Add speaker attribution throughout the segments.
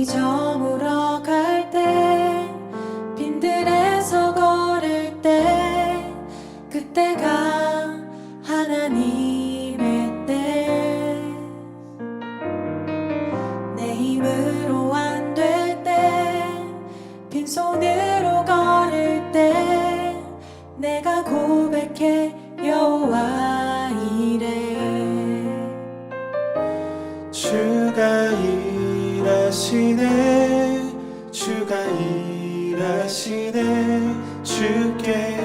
Speaker 1: 저물어 갈 때 빈들에서 걸을 때 그때가 하나님의 때 내 힘으로 안 될 때 빈손으로 걸을 때 내가 고백해 여호와 이래
Speaker 2: 주가 일하시네 주가 일하시네 주께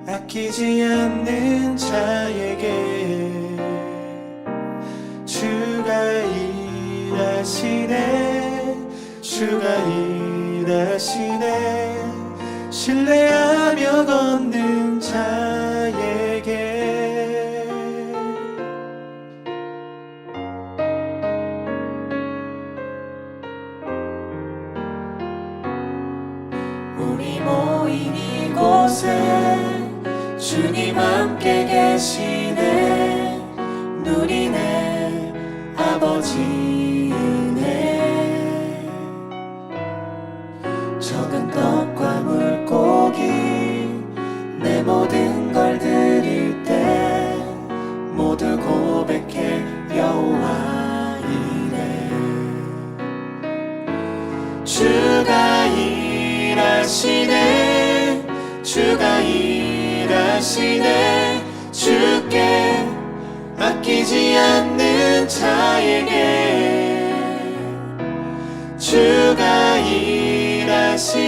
Speaker 2: 아끼지 않는 자에게 주가 일하시네 주가 일하시네 신뢰하며 걷는 자에게
Speaker 1: 우리 모인 이곳에 주님 함께 계시네 누리네 아버지 은혜 적은 떡과 물고기 내 모든 걸 드릴 때 모두 고백해 여호와 이래 주가 일하시네 주가 일하시네 주께 아끼지 않는 자에게 주가 일하시네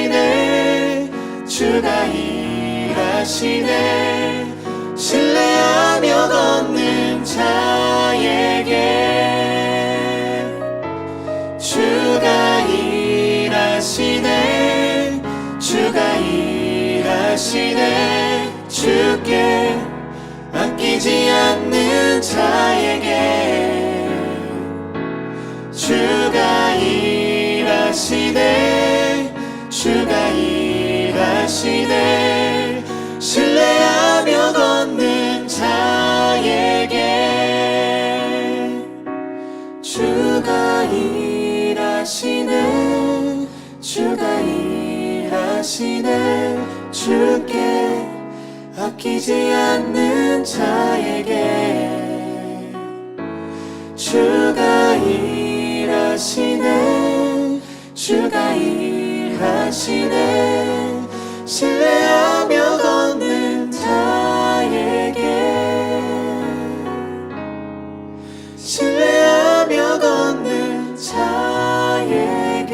Speaker 1: 주가 일하시네 신뢰하며 걷는 자에게 주가 일하시네 주가 일하시네 주께 아끼지 않는 자에게 주가 일하시네 주가 일하시네 신뢰하며 걷는 자에게 주가 일하시네 주가 일하시네 주께 아끼지 않는 자에게 주가 일하시네 주가 일하시네 신뢰하며 걷는 자에게 신뢰하며 걷는 자에게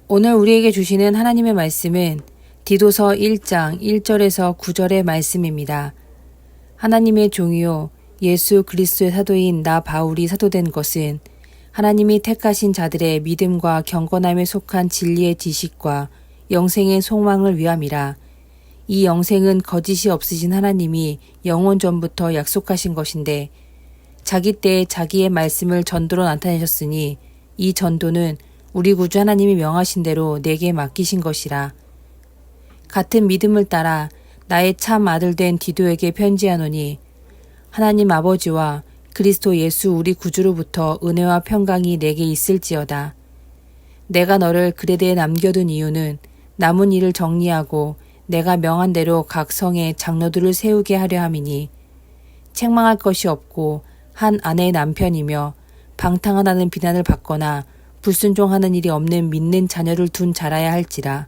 Speaker 3: 오늘 우리에게 주시는 하나님의 말씀은 디도서 1장 1절에서 9절의 말씀입니다. 하나님의 종이요 예수 그리스도의 사도인 나 바울이 사도된 것은 하나님이 택하신 자들의 믿음과 경건함에 속한 진리의 지식과 영생의 소망을 위함이라. 이 영생은 거짓이 없으신 하나님이 영원 전부터 약속하신 것인데 자기 때에 자기의 말씀을 전도로 나타내셨으니 이 전도는 우리 구주 하나님이 명하신 대로 내게 맡기신 것이라. 같은 믿음을 따라 나의 참 아들 된 디도에게 편지하노니 하나님 아버지와 그리스도 예수 우리 구주로부터 은혜와 평강이 내게 있을지어다. 내가 너를 그레데에 남겨둔 이유는 남은 일을 정리하고 내가 명한 대로 각 성에 장로들을 세우게 하려 함이니 책망할 것이 없고 한 아내의 남편이며 방탕하다는 비난을 받거나 불순종하는 일이 없는 믿는 자녀를 둔 자라야 할지라.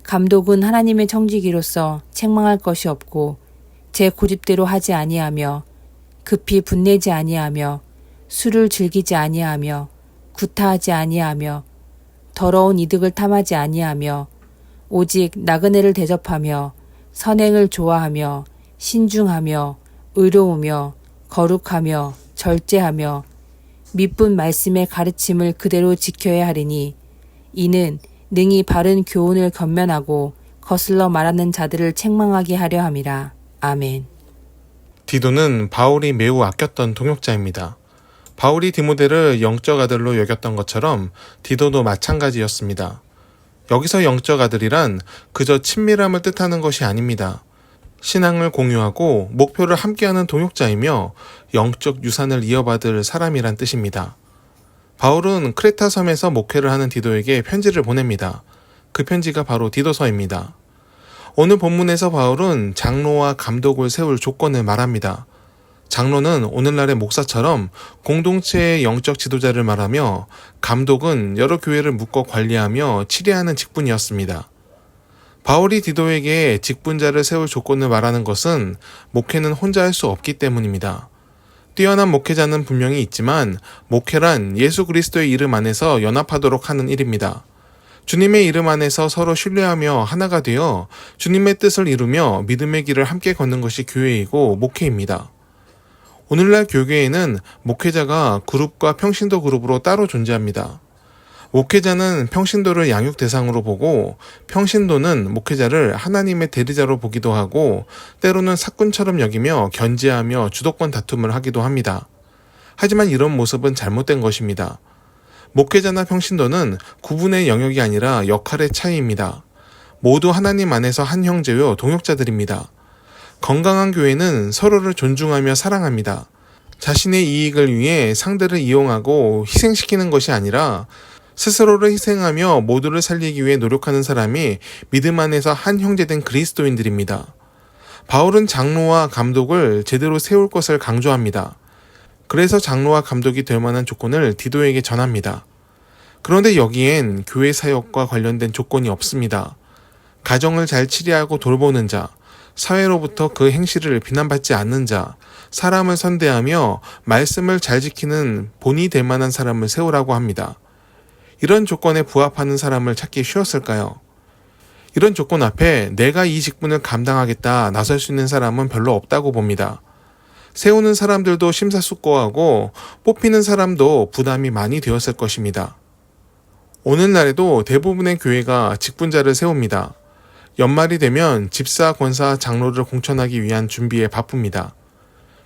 Speaker 3: 감독은 하나님의 청지기로서 책망할 것이 없고 제 고집대로 하지 아니하며 급히 분내지 아니하며 술을 즐기지 아니하며 구타하지 아니하며 더러운 이득을 탐하지 아니하며 오직 나그네를 대접하며 선행을 좋아하며 신중하며 의로우며 거룩하며 절제하며 미쁜 말씀의 가르침을 그대로 지켜야 하리니 이는 능히 바른 교훈을 견면하고 거슬러 말하는 자들을 책망하게 하려 함이라. 아멘.
Speaker 4: 디도는 바울이 매우 아꼈던 동역자입니다. 바울이 디모데를 영적 아들로 여겼던 것처럼 디도도 마찬가지였습니다. 여기서 영적 아들이란 그저 친밀함을 뜻하는 것이 아닙니다. 신앙을 공유하고 목표를 함께하는 동역자이며 영적 유산을 이어받을 사람이란 뜻입니다. 바울은 크레타 섬에서 목회를 하는 디도에게 편지를 보냅니다. 그 편지가 바로 디도서입니다. 오늘 본문에서 바울은 장로와 감독을 세울 조건을 말합니다. 장로는 오늘날의 목사처럼 공동체의 영적 지도자를 말하며, 감독은 여러 교회를 묶어 관리하며 치리하는 직분이었습니다. 바울이 디도에게 직분자를 세울 조건을 말하는 것은 목회는 혼자 할 수 없기 때문입니다. 뛰어난 목회자는 분명히 있지만 목회란 예수 그리스도의 이름 안에서 연합하도록 하는 일입니다. 주님의 이름 안에서 서로 신뢰하며 하나가 되어 주님의 뜻을 이루며 믿음의 길을 함께 걷는 것이 교회이고 목회입니다. 오늘날 교회에는 목회자가 그룹과 평신도 그룹으로 따로 존재합니다. 목회자는 평신도를 양육 대상으로 보고, 평신도는 목회자를 하나님의 대리자로 보기도 하고, 때로는 사꾼처럼 여기며 견제하며 주도권 다툼을 하기도 합니다. 하지만 이런 모습은 잘못된 것입니다. 목회자나 평신도는 구분의 영역이 아니라 역할의 차이입니다. 모두 하나님 안에서 한 형제요 동역자들입니다. 건강한 교회는 서로를 존중하며 사랑합니다. 자신의 이익을 위해 상대를 이용하고 희생시키는 것이 아니라 스스로를 희생하며 모두를 살리기 위해 노력하는 사람이 믿음 안에서 한 형제된 그리스도인들입니다. 바울은 장로와 감독을 제대로 세울 것을 강조합니다. 그래서 장로와 감독이 될 만한 조건을 디도에게 전합니다. 그런데 여기엔 교회 사역과 관련된 조건이 없습니다. 가정을 잘 치리하고 돌보는 자, 사회로부터 그 행실을 비난받지 않는 자, 사람을 선대하며 말씀을 잘 지키는 본이 될 만한 사람을 세우라고 합니다. 이런 조건에 부합하는 사람을 찾기 쉬웠을까요? 이런 조건 앞에 내가 이 직분을 감당하겠다 나설 수 있는 사람은 별로 없다고 봅니다. 세우는 사람들도 심사숙고하고 뽑히는 사람도 부담이 많이 되었을 것입니다. 오늘날에도 대부분의 교회가 직분자를 세웁니다. 연말이 되면 집사, 권사, 장로를 공천하기 위한 준비에 바쁩니다.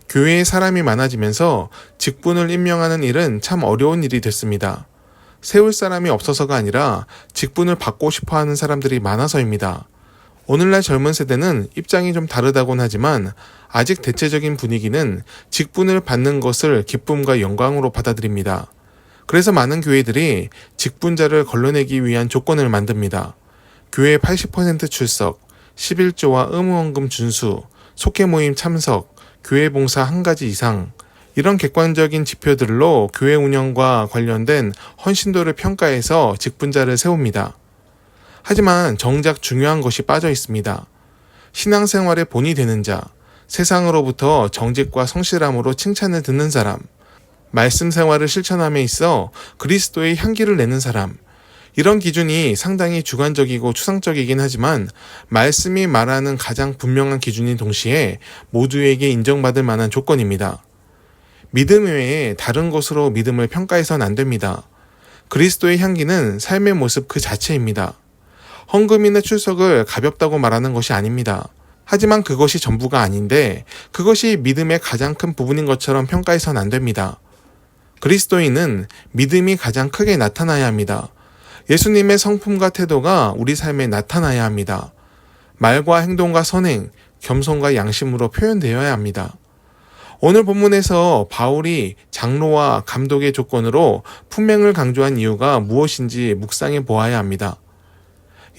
Speaker 4: 교회에 사람이 많아지면서 직분을 임명하는 일은 참 어려운 일이 됐습니다. 세울 사람이 없어서가 아니라 직분을 받고 싶어 하는 사람들이 많아서입니다. 오늘날 젊은 세대는 입장이 좀 다르다곤 하지만 아직 대체적인 분위기는 직분을 받는 것을 기쁨과 영광으로 받아들입니다. 그래서 많은 교회들이 직분자를 걸러내기 위한 조건을 만듭니다. 교회 80% 출석, 11조와 의무원금 준수, 속회 모임 참석, 교회 봉사 1가지 이상, 이런 객관적인 지표들로 교회 운영과 관련된 헌신도를 평가해서 직분자를 세웁니다. 하지만 정작 중요한 것이 빠져 있습니다. 신앙생활의 본이 되는 자, 세상으로부터 정직과 성실함으로 칭찬을 듣는 사람, 말씀 생활을 실천함에 있어 그리스도의 향기를 내는 사람, 이런 기준이 상당히 주관적이고 추상적이긴 하지만 말씀이 말하는 가장 분명한 기준인 동시에 모두에게 인정받을 만한 조건입니다. 믿음 외에 다른 것으로 믿음을 평가해서는 안 됩니다. 그리스도의 향기는 삶의 모습 그 자체입니다. 헌금이나 출석을 가볍다고 말하는 것이 아닙니다. 하지만 그것이 전부가 아닌데 그것이 믿음의 가장 큰 부분인 것처럼 평가해서는 안 됩니다. 그리스도인은 믿음이 가장 크게 나타나야 합니다. 예수님의 성품과 태도가 우리 삶에 나타나야 합니다. 말과 행동과 선행, 겸손과 양심으로 표현되어야 합니다. 오늘 본문에서 바울이 장로와 감독의 조건으로 품행을 강조한 이유가 무엇인지 묵상해 보아야 합니다.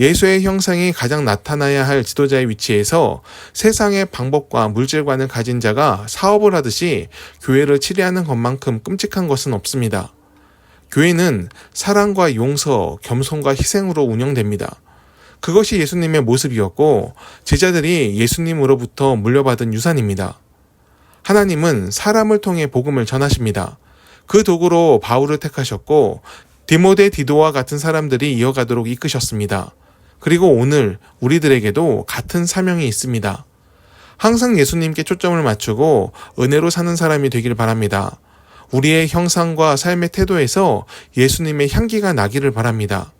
Speaker 4: 예수의 형상이 가장 나타나야 할 지도자의 위치에서 세상의 방법과 물질관을 가진 자가 사업을 하듯이 교회를 치리하는 것만큼 끔찍한 것은 없습니다. 교회는 사랑과 용서, 겸손과 희생으로 운영됩니다. 그것이 예수님의 모습이었고 제자들이 예수님으로부터 물려받은 유산입니다. 하나님은 사람을 통해 복음을 전하십니다. 그 도구로 바울을 택하셨고 디모데, 디도와 같은 사람들이 이어가도록 이끄셨습니다. 그리고 오늘 우리들에게도 같은 사명이 있습니다. 항상 예수님께 초점을 맞추고 은혜로 사는 사람이 되길 바랍니다. 우리의 형상과 삶의 태도에서 예수님의 향기가 나기를 바랍니다.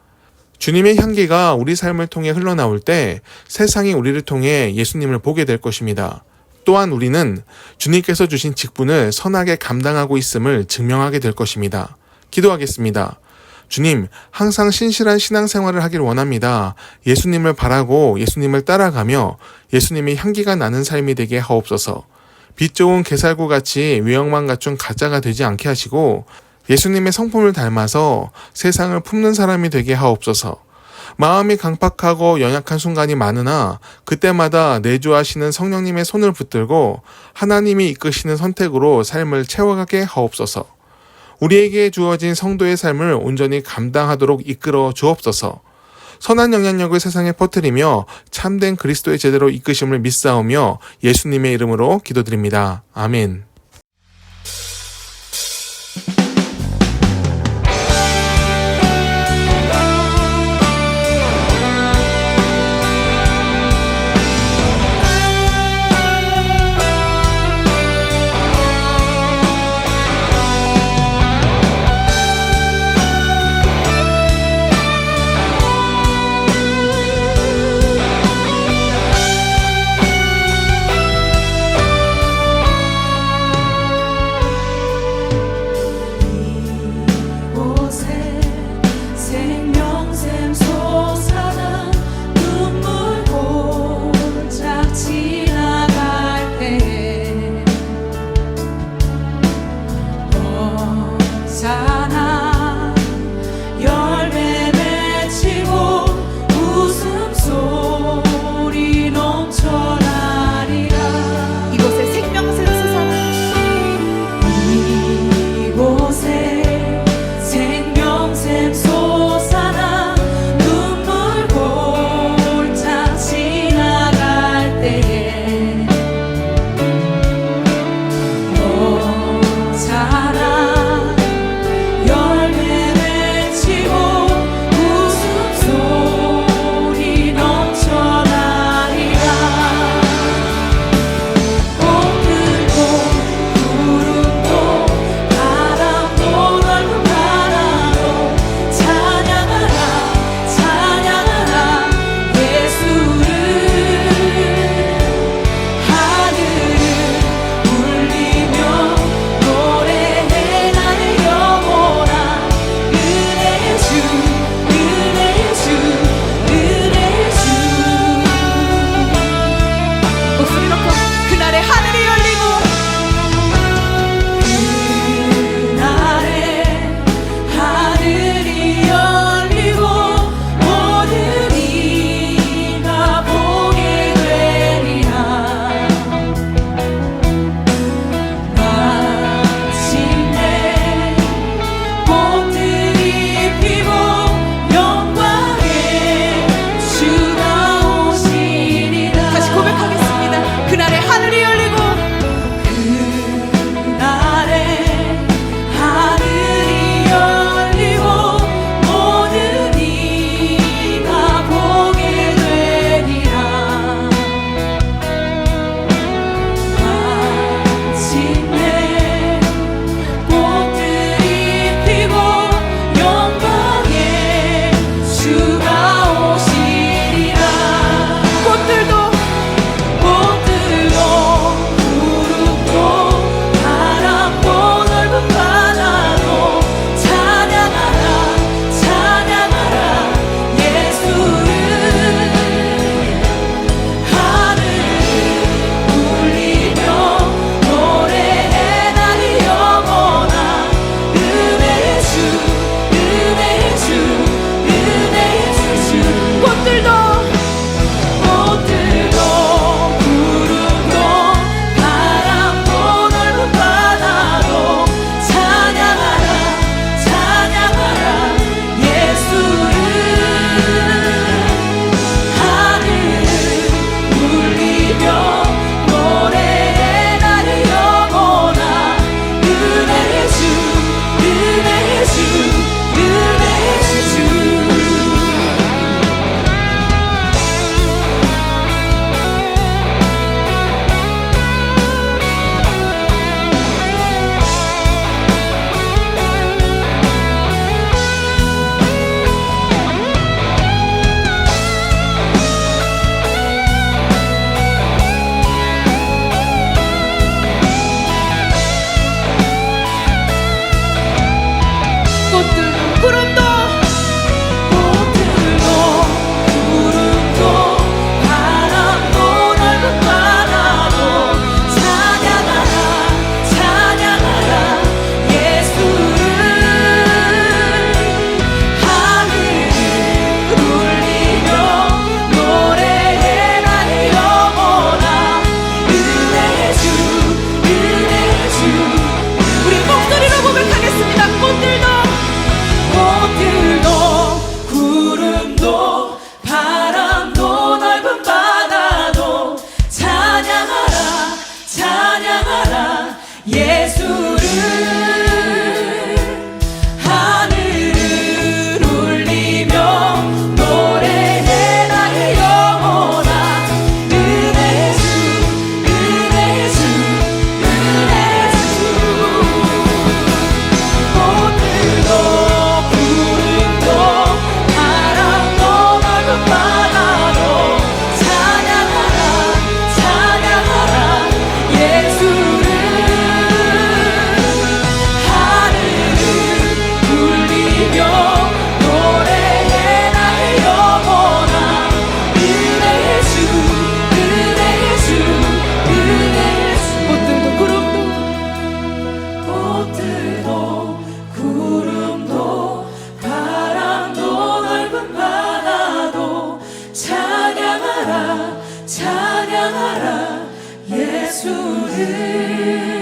Speaker 4: 주님의 향기가 우리 삶을 통해 흘러나올 때 세상이 우리를 통해 예수님을 보게 될 것입니다. 또한 우리는 주님께서 주신 직분을 선하게 감당하고 있음을 증명하게 될 것입니다. 기도하겠습니다. 주님, 항상 신실한 신앙생활을 하길 원합니다. 예수님을 바라고 예수님을 따라가며 예수님의 향기가 나는 삶이 되게 하옵소서. 빛 좋은 게살구 같이 외형만 갖춘 가짜가 되지 않게 하시고 예수님의 성품을 닮아서 세상을 품는 사람이 되게 하옵소서. 마음이 강팍하고 연약한 순간이 많으나 그때마다 내주하시는 성령님의 손을 붙들고 하나님이 이끄시는 선택으로 삶을 채워가게 하옵소서. 우리에게 주어진 성도의 삶을 온전히 감당하도록 이끌어 주옵소서. 선한 영향력을 세상에 퍼뜨리며 참된 그리스도의 제대로 이끄심을 믿사오며 예수님의 이름으로 기도드립니다. 아멘.
Speaker 1: 주 예수를